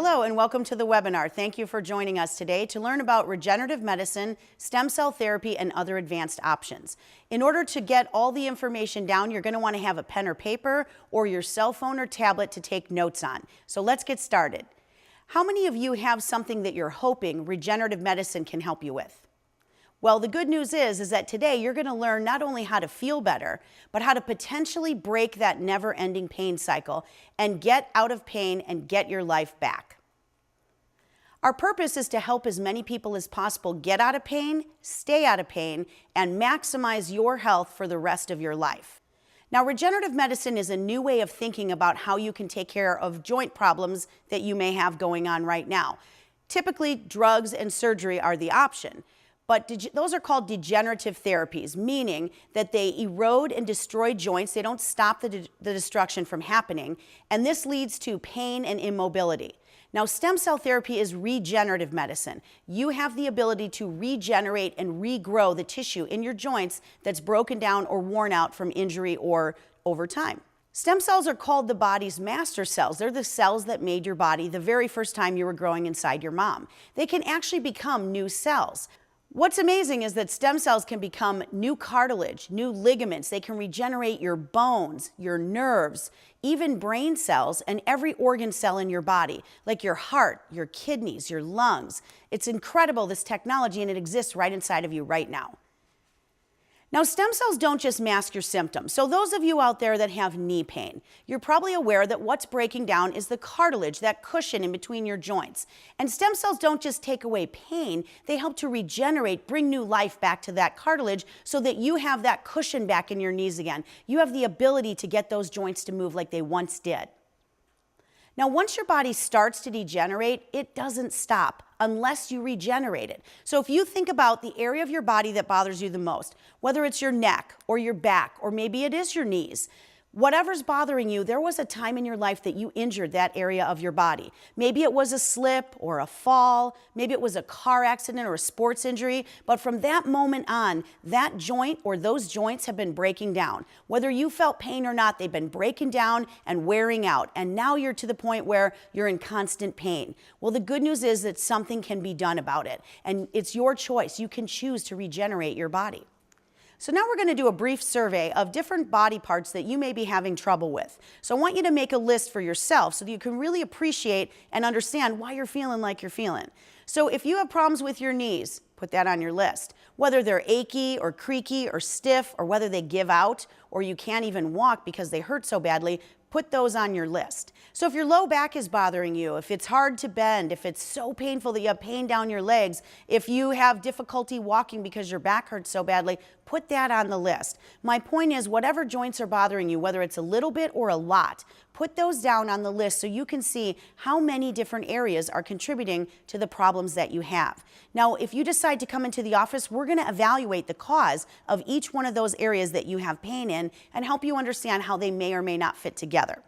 Hello and welcome to the webinar. Thank you for joining us today to learn about regenerative medicine, stem cell therapy, and other advanced options. In order to get all the information down, you're going to want to have a pen or paper or your cell phone or tablet to take notes on. So let's get started. How many of you have something that you're hoping regenerative medicine can help you with? Well, the good news is that today you're going to learn not only how to feel better, but how to potentially break that never-ending pain cycle and get out of pain and get your life back. Our purpose is to help as many people as possible get out of pain, stay out of pain, and maximize your health for the rest of your life. Now, regenerative medicine is a new way of thinking about how you can take care of joint problems that you may have going on right now. Typically, drugs and surgery are the option. But those are called degenerative therapies, meaning that they erode and destroy joints. They don't stop the destruction from happening, and this leads to pain and immobility. Now, stem cell therapy is regenerative medicine. You have the ability to regenerate and regrow the tissue in your joints that's broken down or worn out from injury or over time. Stem cells are called the body's master cells. They're the cells that made your body the very first time you were growing inside your mom. They can actually become new cells. What's amazing is that stem cells can become new cartilage, new ligaments. They can regenerate your bones, your nerves, even brain cells, and every organ cell in your body, like your heart, your kidneys, your lungs. It's incredible, this technology, and it exists right inside of you right now. Now, stem cells don't just mask your symptoms. So those of you out there that have knee pain, you're probably aware that what's breaking down is the cartilage, that cushion in between your joints. And stem cells don't just take away pain, they help to regenerate, bring new life back to that cartilage so that you have that cushion back in your knees again. You have the ability to get those joints to move like they once did. Now, once your body starts to degenerate, it doesn't stop unless you regenerate it. So if you think about the area of your body that bothers you the most, whether it's your neck or your back, or maybe it is your knees, whatever's bothering you, there was a time in your life that you injured that area of your body. Maybe it was a slip or a fall, maybe it was a car accident or a sports injury, but from that moment on, that joint or those joints have been breaking down. Whether you felt pain or not, they've been breaking down and wearing out, and now you're to the point where you're in constant pain. Well, the good news is that something can be done about it, and it's your choice. You can choose to regenerate your body. So now we're going to do a brief survey of different body parts that you may be having trouble with. So I want you to make a list for yourself so that you can really appreciate and understand why you're feeling like you're feeling. So if you have problems with your knees, put that on your list. Whether they're achy or creaky or stiff, or whether they give out or you can't even walk because they hurt so badly, put those on your list. So if your low back is bothering you, if it's hard to bend, if it's so painful that you have pain down your legs, if you have difficulty walking because your back hurts so badly, put that on the list. My point is, whatever joints are bothering you, whether it's a little bit or a lot, put those down on the list so you can see how many different areas are contributing to the problems that you have. Now, if you decide to come into the office, we're going to evaluate the cause of each one of those areas that you have pain in and help you understand how they may or may not fit together.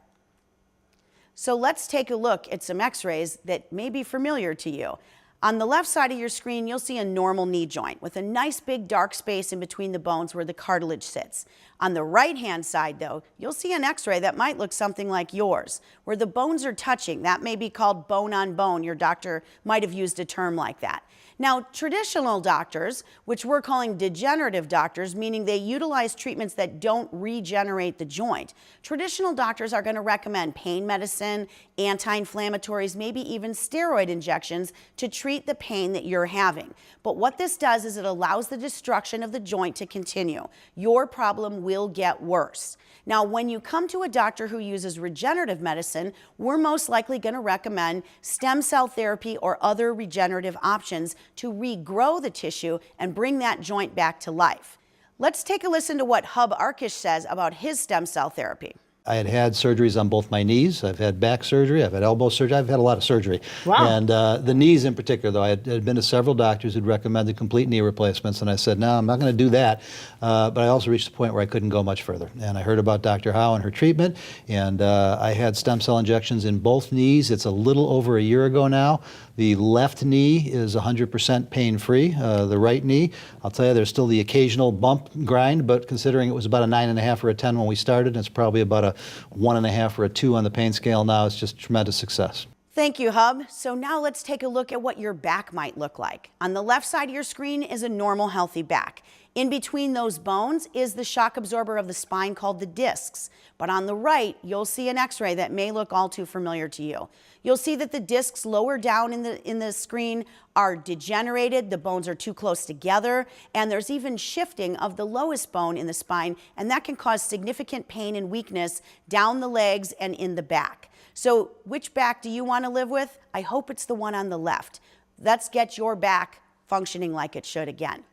So let's take a look at some x-rays that may be familiar to you. On the left side of your screen, you'll see a normal knee joint with a nice big dark space in between the bones where the cartilage sits. On the right-hand side, though, you'll see an x-ray that might look something like yours, where the bones are touching. That may be called bone on bone. Your doctor might have used a term like that. Now, traditional doctors, which we're calling degenerative doctors, meaning they utilize treatments that don't regenerate the joint, traditional doctors are going to recommend pain medicine, anti-inflammatories, maybe even steroid injections to treat the pain that you're having. But what this does is it allows the destruction of the joint to continue. Your problem will get worse. Now, when you come to a doctor who uses regenerative medicine, we're most likely going to recommend stem cell therapy or other regenerative options to regrow the tissue and bring that joint back to life. Let's take a listen to what Hub Arkish says about his stem cell therapy. I had surgeries on both my knees. I've had back surgery. I've had elbow surgery. I've had a lot of surgery. Wow. And the knees in particular, though, I had been to several doctors who'd recommended complete knee replacements, and I said, no, I'm not going to do that. But I also reached the point where I couldn't go much further. And I heard about Dr. Howe and her treatment, and I had stem cell injections in both knees. It's a little over a year ago now. The left knee is 100% pain-free. The right knee, I'll tell you, there's still the occasional bump grind, but considering it was about a 9.5 or a 10 when we started, it's probably about a 1.5 or a 2 on the pain scale now. It's just tremendous success. Thank you, Hub. So now let's take a look at what your back might look like. On the left side of your screen is a normal, healthy back. In between those bones is the shock absorber of the spine called the discs. But on the right, you'll see an x-ray that may look all too familiar to you. You'll see that the discs lower down in the screen are degenerated, the bones are too close together, and there's even shifting of the lowest bone in the spine, and that can cause significant pain and weakness down the legs and in the back. So which back do you want to live with? I hope it's the one on the left. Let's get your back functioning like it should again.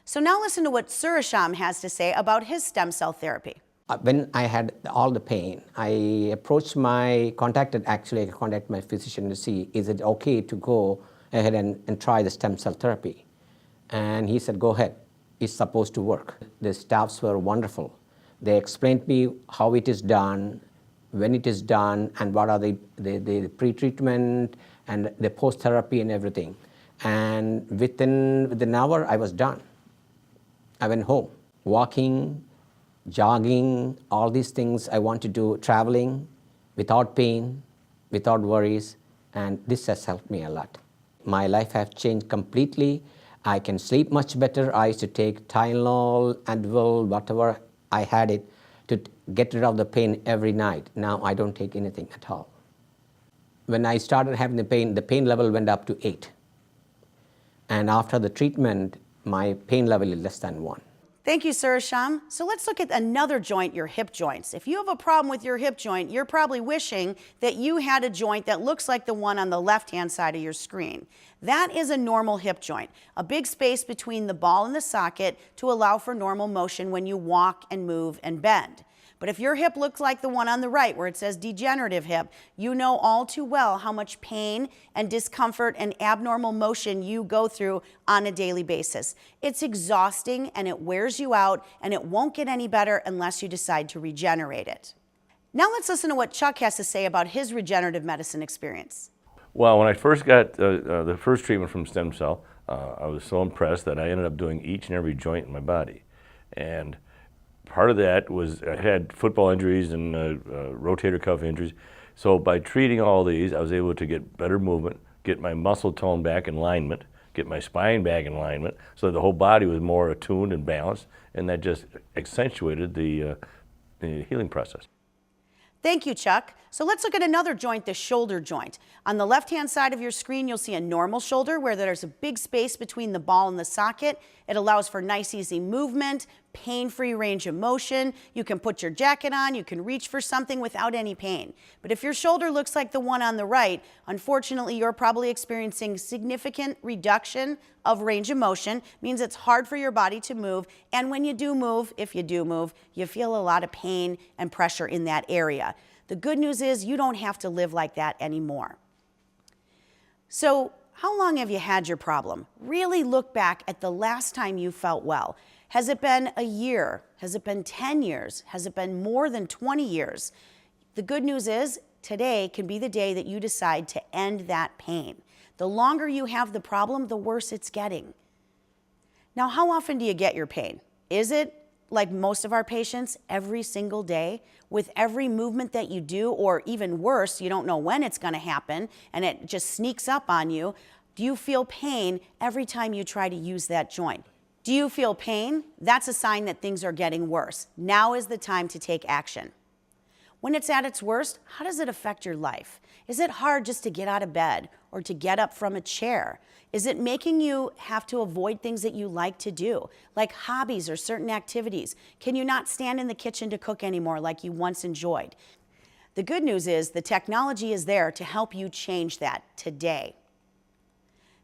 So now listen to what Surasham has to say about his stem cell therapy. When I had all the pain, I contacted my physician to see, is it okay to go ahead and try the stem cell therapy? And he said, go ahead, it's supposed to work. The staffs were wonderful. They explained to me how it is done, when it is done, and what are the pre-treatment and the post-therapy and everything. And within an hour, I was done. I went home, walking, jogging, all these things I want to do, traveling, without pain, without worries, and this has helped me a lot. My life has changed completely. I can sleep much better. I used to take Tylenol, Advil, whatever I had it, to get rid of the pain every night. Now I don't take anything at all. When I started having the pain level went up to 8. And after the treatment, my pain level is less than 1. Thank you, Surasham. So let's look at another joint, your hip joints. If you have a problem with your hip joint, you're probably wishing that you had a joint that looks like the one on the left-hand side of your screen. That is a normal hip joint, a big space between the ball and the socket to allow for normal motion when you walk and move and bend. But if your hip looks like the one on the right where it says degenerative hip, you know all too well how much pain and discomfort and abnormal motion you go through on a daily basis. It's exhausting and it wears you out, and it won't get any better unless you decide to regenerate it. Now let's listen to what Chuck has to say about his regenerative medicine experience. Well, when I first got the first treatment from stem cell, I was so impressed that I ended up doing each and every joint in my body. And part of that was I had football injuries and rotator cuff injuries. So by treating all these, I was able to get better movement, get my muscle tone back in alignment, get my spine back in alignment, so the whole body was more attuned and balanced, and that just accentuated the healing process. Thank you, Chuck. So let's look at another joint, the shoulder joint. On the left-hand side of your screen, you'll see a normal shoulder where there's a big space between the ball and the socket. It allows for nice, easy movement, pain-free range of motion. You can put your jacket on, you can reach for something without any pain. But if your shoulder looks like the one on the right, unfortunately, you're probably experiencing significant reduction of range of motion, means it's hard for your body to move, and when you do move, if you do move, you feel a lot of pain and pressure in that area. The good news is you don't have to live like that anymore. So, how long have you had your problem? Really look back at the last time you felt well. Has it been a year? Has it been 10 years? Has it been more than 20 years? The good news is today can be the day that you decide to end that pain. The longer you have the problem, the worse it's getting. Now, how often do you get your pain? Is it, like most of our patients, every single day? With every movement that you do, or even worse, you don't know when it's going to happen and it just sneaks up on you. Do you feel pain every time you try to use that joint? Do you feel pain? That's a sign that things are getting worse. Now is the time to take action. When it's at its worst, how does it affect your life? Is it hard just to get out of bed or to get up from a chair? Is it making you have to avoid things that you like to do, like hobbies or certain activities? Can you not stand in the kitchen to cook anymore like you once enjoyed? The good news is the technology is there to help you change that today.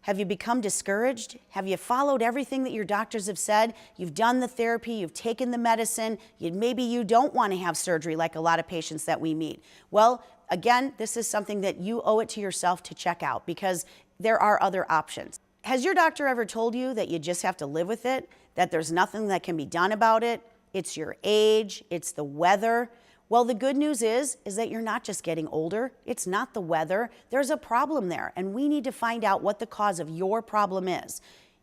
Have you become discouraged? Have you followed everything that your doctors have said? You've done the therapy, you've taken the medicine, maybe you don't want to have surgery like a lot of patients that we meet. Well, again, this is something that you owe it to yourself to check out because there are other options. Has your doctor ever told you that you just have to live with it, that there's nothing that can be done about it? It's your age, it's the weather. Well, the good news is that you're not just getting older. It's not the weather. There's a problem there, and we need to find out what the cause of your problem is.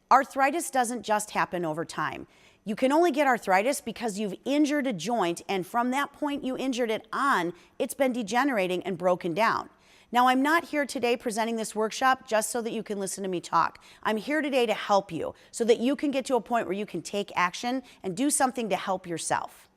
Arthritis doesn't just happen over time. You can only get arthritis because you've injured a joint, and from that point you injured it on, it's been degenerating and broken down. Now, I'm not here today presenting this workshop just so that you can listen to me talk. I'm here today to help you so that you can get to a point where you can take action and do something to help yourself.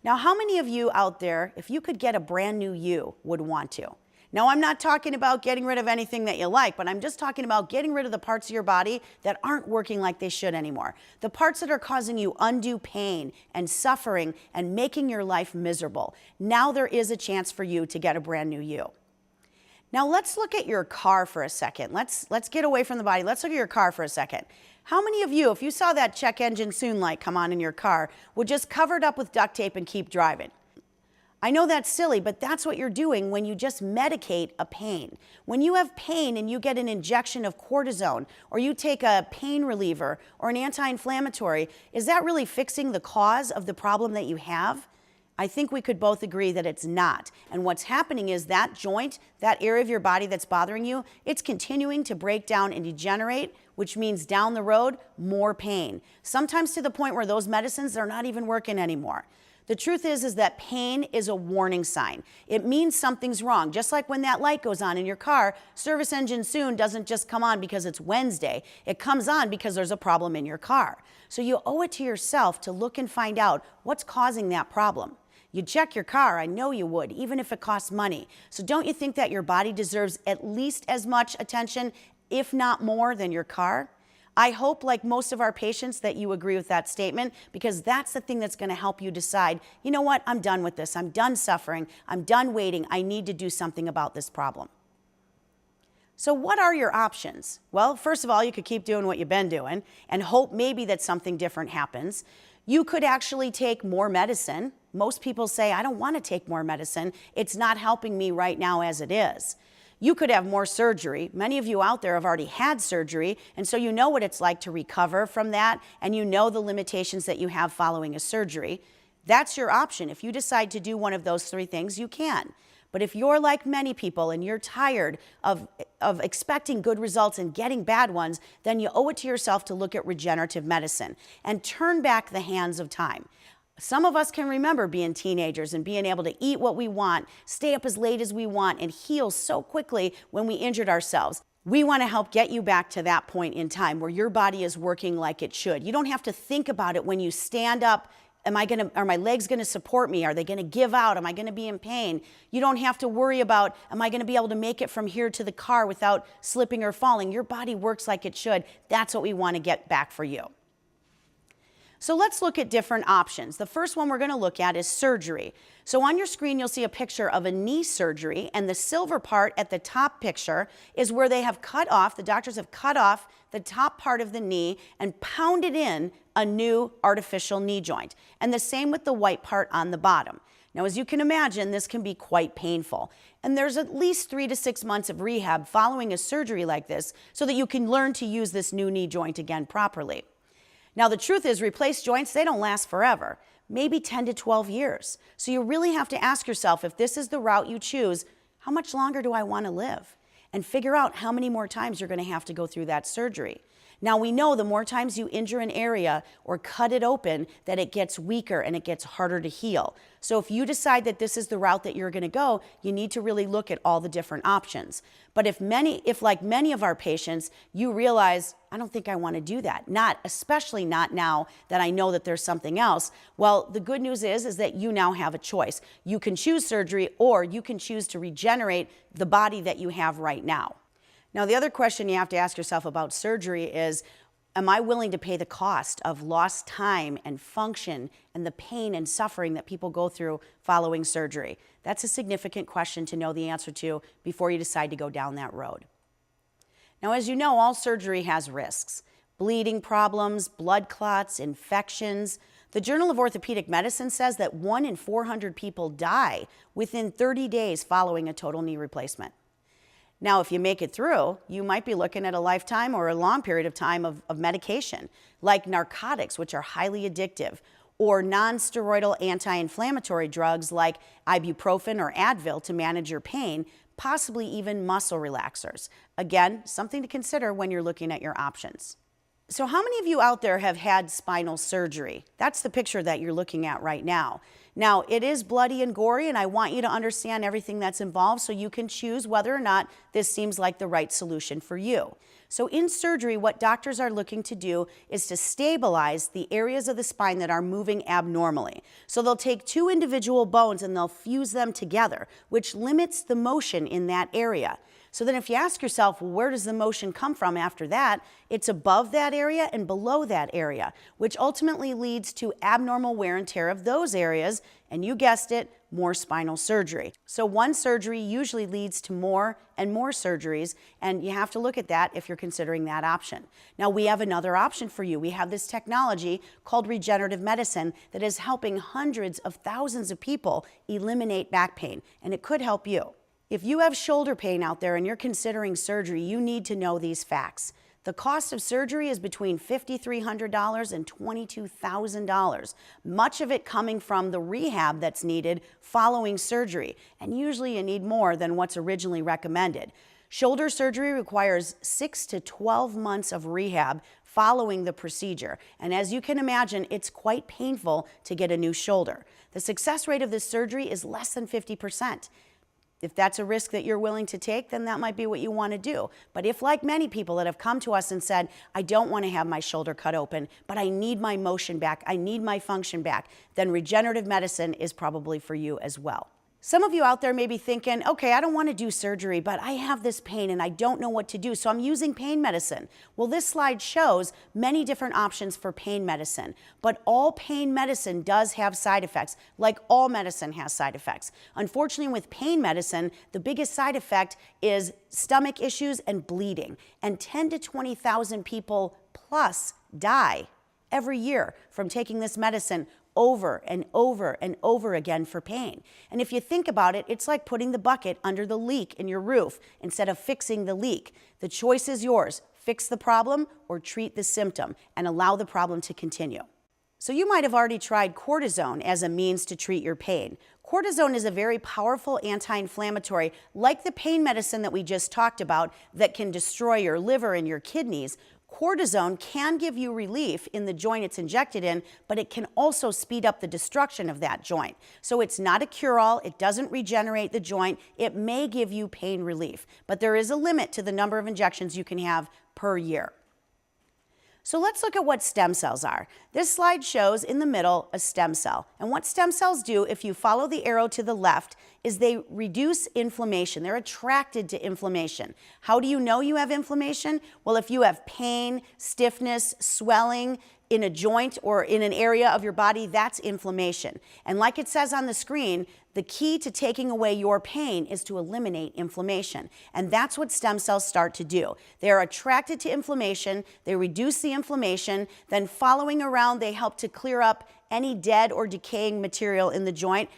Now, how many of you out there, if you could get a brand new you, would want to? Now, I'm not talking about getting rid of anything that you like, but I'm just talking about getting rid of the parts of your body that aren't working like they should anymore. The parts that are causing you undue pain and suffering and making your life miserable. Now there is a chance for you to get a brand new you. Now let's look at your car for a second. Let's get away from the body. Let's look at your car for a second. How many of you, if you saw that check engine soon light come on in your car, would just cover it up with duct tape and keep driving? I know that's silly, but that's what you're doing when you just medicate a pain. When you have pain and you get an injection of cortisone, or you take a pain reliever or an anti-inflammatory, is that really fixing the cause of the problem that you have? I think we could both agree that it's not. And what's happening is that joint, that area of your body that's bothering you, it's continuing to break down and degenerate, which means down the road, more pain. Sometimes to the point where those medicines, they're not even working anymore. The truth is that pain is a warning sign. It means something's wrong. Just like when that light goes on in your car, service engine soon doesn't just come on because it's Wednesday. It comes on because there's a problem in your car. So you owe it to yourself to look and find out what's causing that problem. You'd check your car, I know you would, even if it costs money. So don't you think that your body deserves at least as much attention, if not more, than your car? I hope, like most of our patients, that you agree with that statement, because that's the thing that's going to help you decide, you know what, I'm done with this. I'm done suffering. I'm done waiting. I need to do something about this problem. So what are your options? Well, first of all, you could keep doing what you've been doing and hope maybe that something different happens. You could actually take more medicine. Most people say, I don't want to take more medicine. It's not helping me right now as it is. You could have more surgery. Many of you out there have already had surgery, and so you know what it's like to recover from that, and you know the limitations that you have following a surgery. That's your option. If you decide to do one of those three things, you can. But if you're like many people and you're tired of expecting good results and getting bad ones, then you owe it to yourself to look at regenerative medicine and turn back the hands of time. Some of us can remember being teenagers and being able to eat what we want, stay up as late as we want, and heal so quickly when we injured ourselves. We want to help get you back to that point in time where your body is working like it should. You don't have to think about it when you stand up. Are my legs going to support me? Are they going to give out? Am I going to be in pain? You don't have to worry about, am I going to be able to make it from here to the car without slipping or falling? Your body works like it should. That's what we want to get back for you. So let's look at different options. The first one we're going to look at is surgery. So on your screen, you'll see a picture of a knee surgery, and the silver part at the top picture is where they have cut off, the doctors have cut off the top part of the knee and pounded in a new artificial knee joint. And the same with the white part on the bottom. Now, as you can imagine, this can be quite painful. And there's at least 3 to 6 months of rehab following a surgery like this so that you can learn to use this new knee joint again properly. Now, the truth is, replaced joints, they don't last forever, maybe 10 to 12 years. So you really have to ask yourself, if this is the route you choose, how much longer do I want to live? And figure out how many more times you're going to have to go through that surgery. Now, we know the more times you injure an area or cut it open, that it gets weaker and it gets harder to heal. So if you decide that this is the route that you're going to go, you need to really look at all the different options. But if like many of our patients, you realize, I don't think I want to do that, especially not now that I know that there's something else, well, the good news is that you now have a choice. You can choose surgery, or you can choose to regenerate the body that you have right now. Now, the other question you have to ask yourself about surgery is, am I willing to pay the cost of lost time and function and the pain and suffering that people go through following surgery? That's a significant question to know the answer to before you decide to go down that road. Now, as you know, all surgery has risks. Bleeding problems, blood clots, infections. The Journal of Orthopedic Medicine says that 1 in 400 people die within 30 days following a total knee replacement. Now, if you make it through, you might be looking at a lifetime or a long period of time of medication, like narcotics, which are highly addictive, or non-steroidal anti-inflammatory drugs like ibuprofen or Advil to manage your pain, possibly even muscle relaxers. Again, something to consider when you're looking at your options. So how many of you out there have had spinal surgery? That's the picture that you're looking at right now. Now, it is bloody and gory, and I want you to understand everything that's involved so you can choose whether or not this seems like the right solution for you. So in surgery, what doctors are looking to do is to stabilize the areas of the spine that are moving abnormally. So they'll take two individual bones and they'll fuse them together, which limits the motion in that area. So then if you ask yourself, well, where does the motion come from after that? It's above that area and below that area, which ultimately leads to abnormal wear and tear of those areas, and you guessed it, more spinal surgery. So one surgery usually leads to more and more surgeries, and you have to look at that if you're considering that option. Now we have another option for you. We have this technology called regenerative medicine that is helping hundreds of thousands of people eliminate back pain, and it could help you. If you have shoulder pain out there and you're considering surgery, you need to know these facts. The cost of surgery is between $5,300 and $22,000, much of it coming from the rehab that's needed following surgery, and usually you need more than what's originally recommended. Shoulder surgery requires 6 to 12 months of rehab following the procedure, and as you can imagine, it's quite painful to get a new shoulder. The success rate of this surgery is less than 50%. If that's a risk that you're willing to take, then that might be what you want to do. But if, like many people that have come to us and said, I don't want to have my shoulder cut open, but I need my motion back, I need my function back, then regenerative medicine is probably for you as well. Some of you out there may be thinking, okay, I don't want to do surgery, but I have this pain and I don't know what to do, so I'm using pain medicine. Well, this slide shows many different options for pain medicine, but all pain medicine does have side effects, like all medicine has side effects. Unfortunately, with pain medicine, the biggest side effect is stomach issues and bleeding, and 10 to 20,000 people plus die every year from taking this medicine over and over and over again for pain. And if you think about it, it's like putting the bucket under the leak in your roof instead of fixing the leak. The choice is yours. Fix the problem or treat the symptom and allow the problem to continue. So you might have already tried cortisone as a means to treat your pain. Cortisone is a very powerful anti-inflammatory, like the pain medicine that we just talked about, that can destroy your liver and your kidneys. Cortisone can give you relief in the joint it's injected in, but it can also speed up the destruction of that joint. So it's not a cure-all, it doesn't regenerate the joint, it may give you pain relief, but there is a limit to the number of injections you can have per year. So let's look at what stem cells are. This slide shows in the middle a stem cell. And what stem cells do, if you follow the arrow to the left, is they reduce inflammation. They're attracted to inflammation. How do you know you have inflammation? Well, if you have pain, stiffness, swelling in a joint or in an area of your body, that's inflammation. And like it says on the screen, the key to taking away your pain is to eliminate inflammation. And that's what stem cells start to do. They're attracted to inflammation, they reduce the inflammation, then following around, they help to clear up any dead or decaying material in the joint.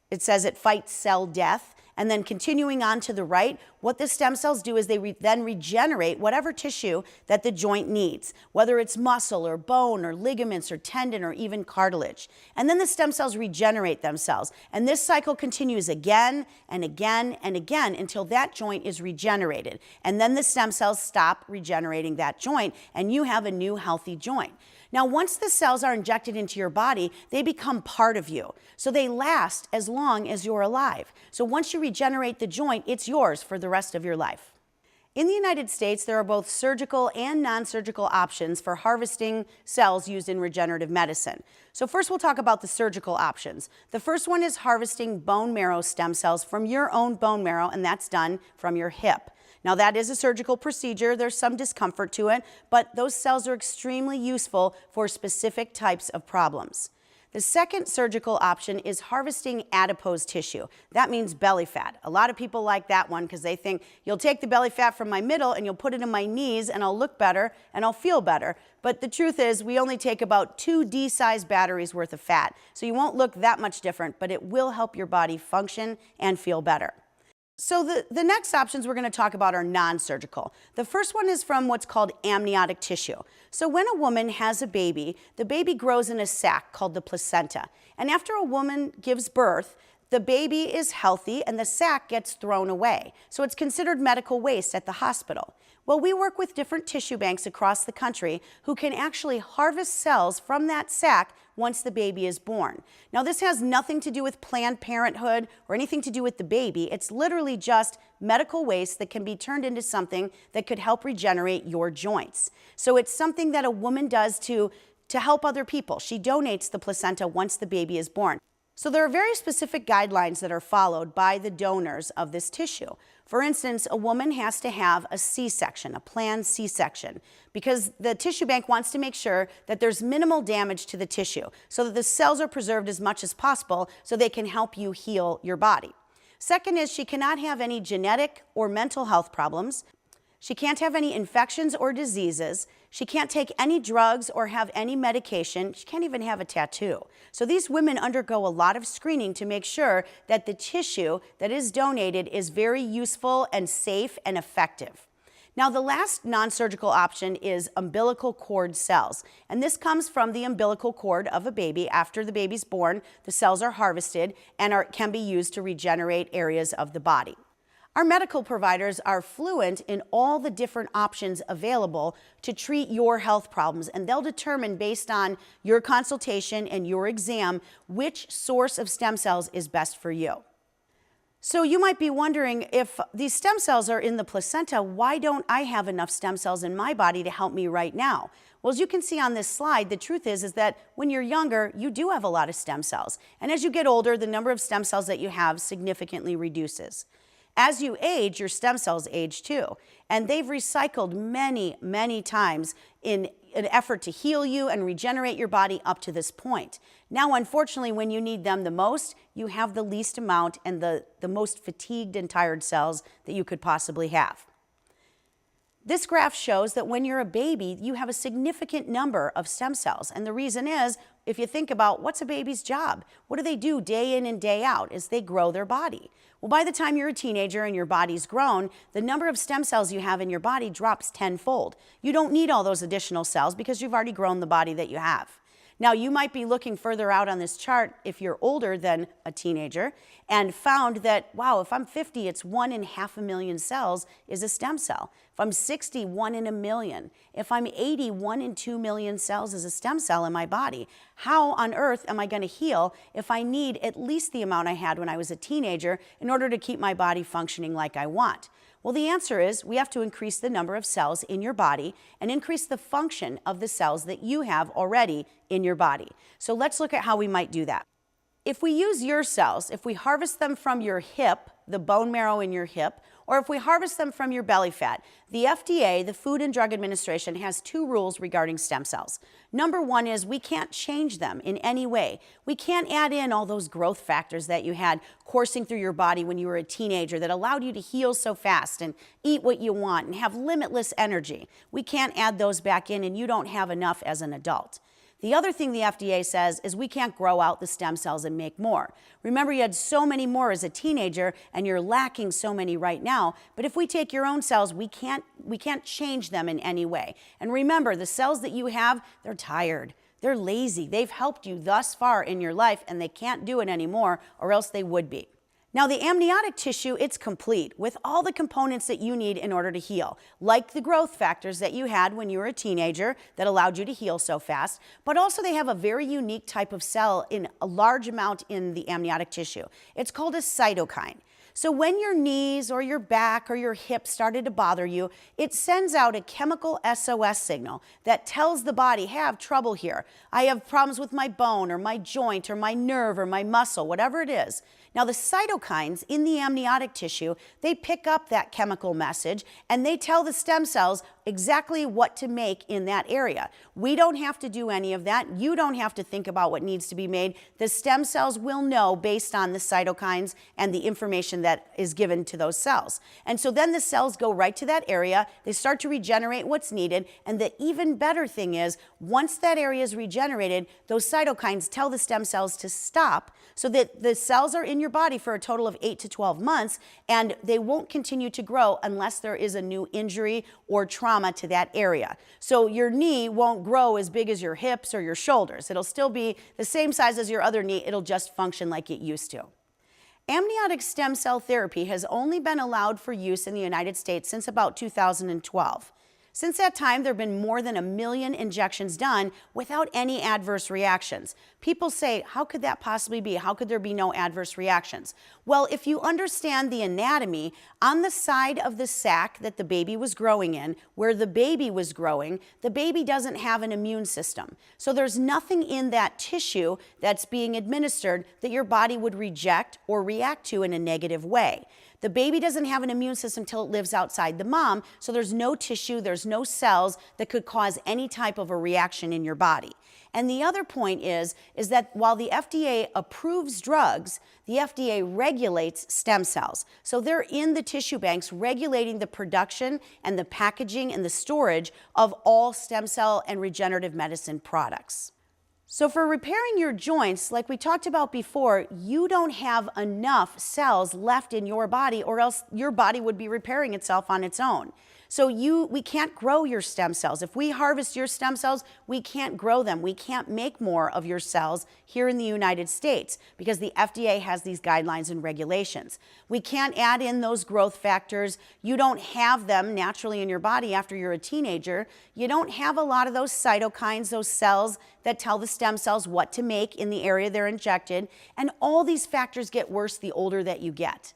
It says it fights cell death. And then continuing on to the right, what the stem cells do is they then regenerate whatever tissue that the joint needs, whether it's muscle or bone or ligaments or tendon or even cartilage. And then the stem cells regenerate themselves. And this cycle continues again and again and again until that joint is regenerated. And then the stem cells stop regenerating that joint and you have a new healthy joint. Now, once the cells are injected into your body, they become part of you. So they last as long as you're alive. So once you regenerate the joint, it's yours for the rest of your life. In the United States, there are both surgical and non-surgical options for harvesting cells used in regenerative medicine. So first we'll talk about the surgical options. The first one is harvesting bone marrow stem cells from your own bone marrow, and that's done from your hip. Now that is a surgical procedure, there's some discomfort to it, but those cells are extremely useful for specific types of problems. The second surgical option is harvesting adipose tissue. That means belly fat. A lot of people like that one because they think, you'll take the belly fat from my middle and you'll put it in my knees and I'll look better and I'll feel better. But the truth is, we only take about 2 D-sized batteries worth of fat. So you won't look that much different, but it will help your body function and feel better. So the next options we're going to talk about are non-surgical. The first one is from what's called amniotic tissue. So when a woman has a baby, the baby grows in a sac called the placenta. And after a woman gives birth, the baby is healthy and the sac gets thrown away. So it's considered medical waste at the hospital. Well, we work with different tissue banks across the country who can actually harvest cells from that sac once the baby is born. Now, this has nothing to do with Planned Parenthood or anything to do with the baby. It's literally just medical waste that can be turned into something that could help regenerate your joints. So it's something that a woman does to help other people. She donates the placenta once the baby is born. So there are very specific guidelines that are followed by the donors of this tissue. For instance, a woman has to have a C-section, a planned C-section, because the tissue bank wants to make sure that there's minimal damage to the tissue so that the cells are preserved as much as possible so they can help you heal your body. Second is she cannot have any genetic or mental health problems. She can't have any infections or diseases. She can't take any drugs or have any medication. She can't even have a tattoo. So these women undergo a lot of screening to make sure that the tissue that is donated is very useful and safe and effective. Now, the last non-surgical option is umbilical cord cells. And this comes from the umbilical cord of a baby. After the baby's born, the cells are harvested and can be used to regenerate areas of the body. Our medical providers are fluent in all the different options available to treat your health problems, and they'll determine based on your consultation and your exam which source of stem cells is best for you. So you might be wondering, if these stem cells are in the placenta, why don't I have enough stem cells in my body to help me right now? Well, as you can see on this slide, the truth is that when you're younger, you do have a lot of stem cells. And as you get older, the number of stem cells that you have significantly reduces. As you age, your stem cells age too. And they've recycled many, many times in an effort to heal you and regenerate your body up to this point. Now, unfortunately, when you need them the most, you have the least amount and the most fatigued and tired cells that you could possibly have. This graph shows that when you're a baby, you have a significant number of stem cells. And the reason is, if you think about what's a baby's job, what do they do day in and day out? Is they grow their body. Well, by the time you're a teenager and your body's grown, the number of stem cells you have in your body drops tenfold. You don't need all those additional cells because you've already grown the body that you have. Now, you might be looking further out on this chart if you're older than a teenager and found that, wow, if I'm 50, it's 1 in 500,000 cells is a stem cell. If I'm 60, 1 in 1,000,000. If I'm 80, 1 in 2,000,000 cells is a stem cell in my body. How on earth am I going to heal if I need at least the amount I had when I was a teenager in order to keep my body functioning like I want? Well, the answer is we have to increase the number of cells in your body and increase the function of the cells that you have already in your body. So let's look at how we might do that. If we use your cells, if we harvest them from your hip, the bone marrow in your hip, or if we harvest them from your belly fat, the FDA, the Food and Drug Administration, has 2 rules regarding stem cells. Number 1 is we can't change them in any way. We can't add in all those growth factors that you had coursing through your body when you were a teenager that allowed you to heal so fast and eat what you want and have limitless energy. We can't add those back in, and you don't have enough as an adult. The other thing the FDA says is we can't grow out the stem cells and make more. Remember, you had so many more as a teenager and you're lacking so many right now, but if we take your own cells, we can't change them in any way. And remember, the cells that you have, they're tired. They're lazy. They've helped you thus far in your life and they can't do it anymore, or else they would be. Now, the amniotic tissue, it's complete with all the components that you need in order to heal, like the growth factors that you had when you were a teenager that allowed you to heal so fast, but also they have a very unique type of cell in a large amount in the amniotic tissue. It's called a cytokine. So when your knees or your back or your hip started to bother you, it sends out a chemical SOS signal that tells the body, hey, I have trouble here. I have problems with my bone or my joint or my nerve or my muscle, whatever it is. Now, the cytokines in the amniotic tissue, they pick up that chemical message and they tell the stem cells exactly what to make in that area. We don't have to do any of that. You don't have to think about what needs to be made. The stem cells will know based on the cytokines and the information that is given to those cells. And so then the cells go right to that area. They start to regenerate what's needed. And the even better thing is, once that area is regenerated, those cytokines tell the stem cells to stop so that the cells are in your body for a total of 8 to 12 months, and they won't continue to grow unless there is a new injury or trauma to that area. So your knee won't grow as big as your hips or your shoulders. It'll still be the same size as your other knee. It'll just function like it used to. Amniotic stem cell therapy has only been allowed for use in the United States since about 2012. Since that time, there have been more than 1 million injections done without any adverse reactions. People say, how could that possibly be? How could there be no adverse reactions? Well, if you understand the anatomy, on the side of the sac that the baby was growing in, where the baby was growing, the baby doesn't have an immune system. So there's nothing in that tissue that's being administered that your body would reject or react to in a negative way. The baby doesn't have an immune system till it lives outside the mom, so there's no tissue, there's no cells that could cause any type of a reaction in your body. And the other point is that while the FDA approves drugs, the FDA regulates stem cells. So they're in the tissue banks regulating the production and the packaging and the storage of all stem cell and regenerative medicine products. So for repairing your joints, like we talked about before, you don't have enough cells left in your body, or else your body would be repairing itself on its own. So we can't grow your stem cells. If we harvest your stem cells, we can't grow them. We can't make more of your cells here in the United States because the FDA has these guidelines and regulations. We can't add in those growth factors. You don't have them naturally in your body after you're a teenager. You don't have a lot of those cytokines, those cells that tell the stem cells what to make in the area they're injected. And all these factors get worse the older that you get.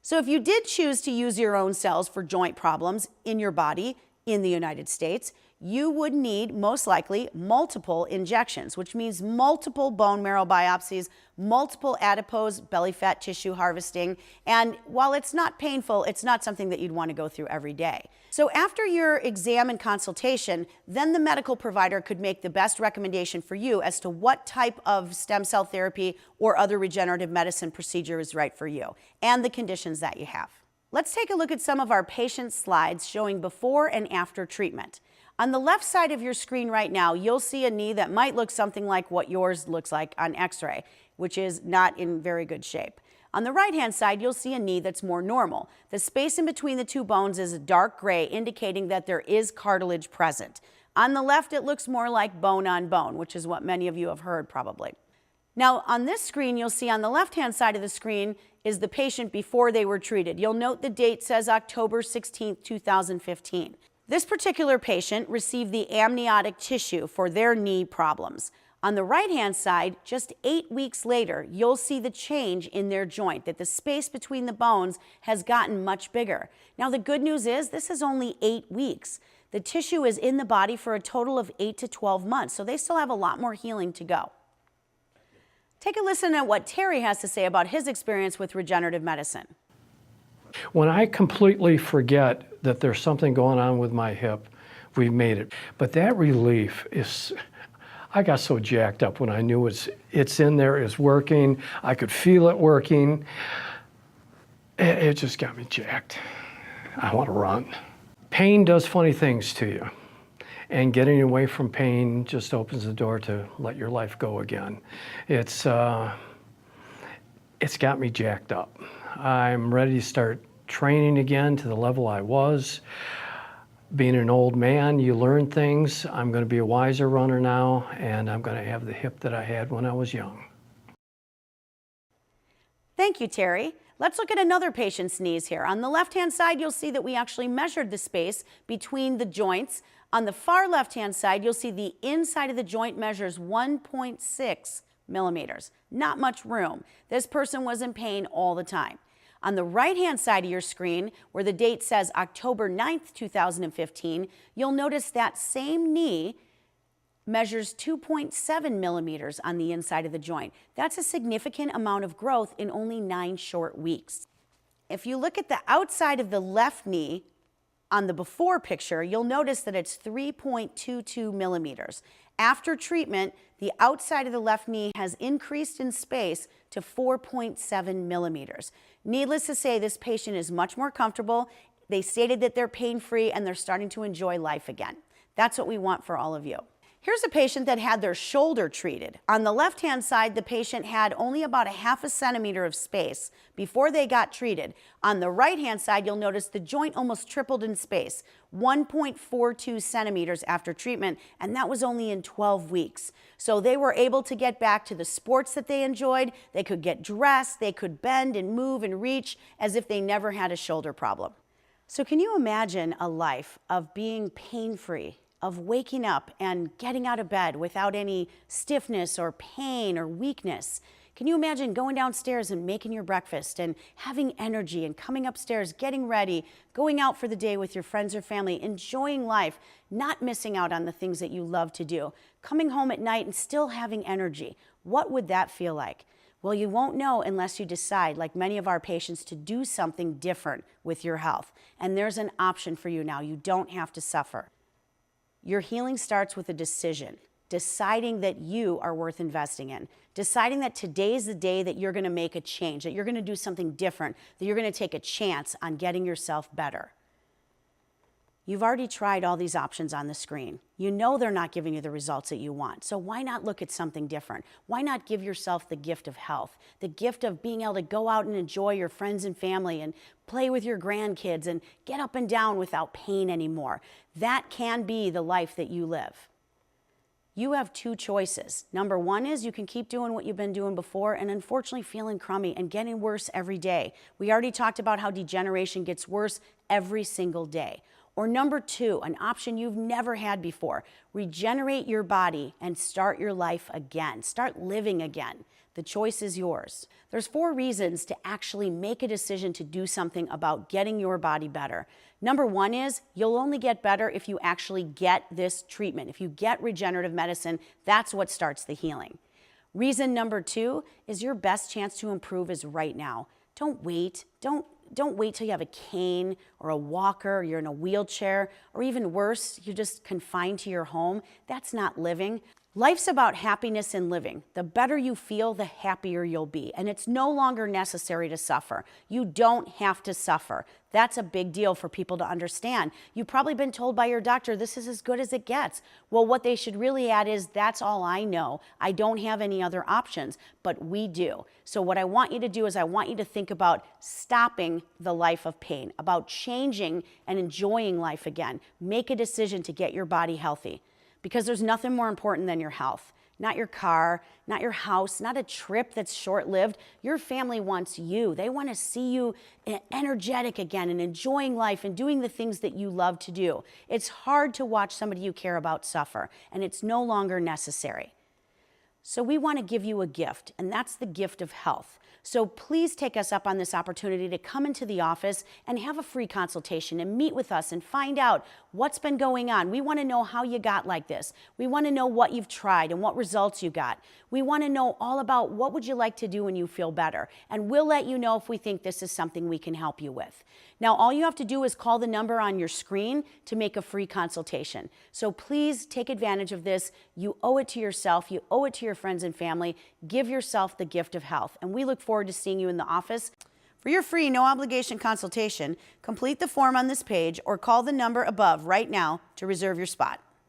So if you did choose to use your own cells for joint problems in your body in the United States, you would need, most likely, multiple injections, which means multiple bone marrow biopsies, multiple adipose belly fat tissue harvesting, and while it's not painful, it's not something that you'd want to go through every day. So after your exam and consultation, then the medical provider could make the best recommendation for you as to what type of stem cell therapy or other regenerative medicine procedure is right for you and the conditions that you have. Let's take a look at some of our patient slides showing before and after treatment. On the left side of your screen right now, you'll see a knee that might look something like what yours looks like on x-ray, which is not in very good shape. On the right-hand side, you'll see a knee that's more normal. The space in between the two bones is a dark gray, indicating that there is cartilage present. On the left, it looks more like bone on bone, which is what many of you have heard probably. Now, on this screen, you'll see on the left-hand side of the screen is the patient before they were treated. You'll note the date says October 16, 2015. This particular patient received the amniotic tissue for their knee problems. On the right-hand side, just 8 weeks later, you'll see the change in their joint, that the space between the bones has gotten much bigger. Now, the good news is this is only 8 weeks. The tissue is in the body for a total of 8 to 12 months, so they still have a lot more healing to go. Take a listen at what Terry has to say about his experience with regenerative medicine. When I completely forget that there's something going on with my hip, we've made it. But that relief is, I got so jacked up when I knew it's in there, it's working, I could feel it working. It just got me jacked. I want to run. Pain does funny things to you. And getting away from pain just opens the door to let your life go again. It's got me jacked up. I'm ready to start training again to the level I was. Being an old man, you learn things. I'm going to be a wiser runner now, and I'm going to have the hip that I had when I was young. Thank you, Terry. Let's look at another patient's knees here. On the left-hand side, you'll see that we actually measured the space between the joints. On the far left-hand side, you'll see the inside of the joint measures 1.6 millimeters. Not much room. This person was in pain all the time. On the right-hand side of your screen, where the date says October 9th, 2015, you'll notice that same knee measures 2.7 millimeters on the inside of the joint. That's a significant amount of growth in only 9 short weeks. If you look at the outside of the left knee on the before picture, you'll notice that it's 3.22 millimeters. After treatment, the outside of the left knee has increased in space to 4.7 millimeters. Needless to say, this patient is much more comfortable. They stated that they're pain-free and they're starting to enjoy life again. That's what we want for all of you. Here's a patient that had their shoulder treated. On the left-hand side, the patient had only about a half a centimeter of space before they got treated. On the right-hand side, you'll notice the joint almost tripled in space, 1.42 centimeters after treatment, and that was only in 12 weeks. So they were able to get back to the sports that they enjoyed. They could get dressed, they could bend and move and reach as if they never had a shoulder problem. So can you imagine a life of being pain-free, of waking up and getting out of bed without any stiffness or pain or weakness? Can you imagine going downstairs and making your breakfast and having energy and coming upstairs, getting ready, going out for the day with your friends or family, enjoying life, not missing out on the things that you love to do, coming home at night and still having energy? What would that feel like? Well, you won't know unless you decide, like many of our patients, to do something different with your health. And there's an option for you now. You don't have to suffer. Your healing starts with a decision, deciding that you are worth investing in, deciding that today's the day that you're going to make a change, that you're going to do something different, that you're going to take a chance on getting yourself better. You've already tried all these options on the screen. You know they're not giving you the results that you want, so why not look at something different? Why not give yourself the gift of health, the gift of being able to go out and enjoy your friends and family and play with your grandkids and get up and down without pain anymore? That can be the life that you live. You have two choices. Number one is you can keep doing what you've been doing before and unfortunately feeling crummy and getting worse every day. We already talked about how degeneration gets worse every single day. Or number two, an option you've never had before, regenerate your body and start your life again. Start living again. The choice is yours. There's 4 reasons to actually make a decision to do something about getting your body better. Number 1 is you'll only get better if you actually get this treatment. If you get regenerative medicine, that's what starts the healing. Reason number 2 is your best chance to improve is right now. Don't wait. Don't wait till you have a cane or a walker, or you're in a wheelchair, or even worse, you're just confined to your home. That's not living. Life's about happiness and living. The better you feel, the happier you'll be. And it's no longer necessary to suffer. You don't have to suffer. That's a big deal for people to understand. You've probably been told by your doctor, this is as good as it gets. Well, what they should really add is, that's all I know. I don't have any other options, but we do. So what I want you to do is I want you to think about stopping the life of pain, about changing and enjoying life again. Make a decision to get your body healthy. Because there's nothing more important than your health. Not your car, not your house, not a trip that's short-lived. Your family wants you. They want to see you energetic again and enjoying life and doing the things that you love to do. It's hard to watch somebody you care about suffer, and it's no longer necessary. So we want to give you a gift, and that's the gift of health. So please take us up on this opportunity to come into the office and have a free consultation and meet with us and find out what's been going on. We want to know how you got like this. We want to know what you've tried and what results you got. We want to know all about what would you like to do when you feel better. And we'll let you know if we think this is something we can help you with. Now, all you have to do is call the number on your screen to make a free consultation. So please take advantage of this. You owe it to yourself. You owe it to your friends and family. Give yourself the gift of health. And we look forward to seeing you in the office. For your free, no obligation consultation, complete the form on this page or call the number above right now to reserve your spot.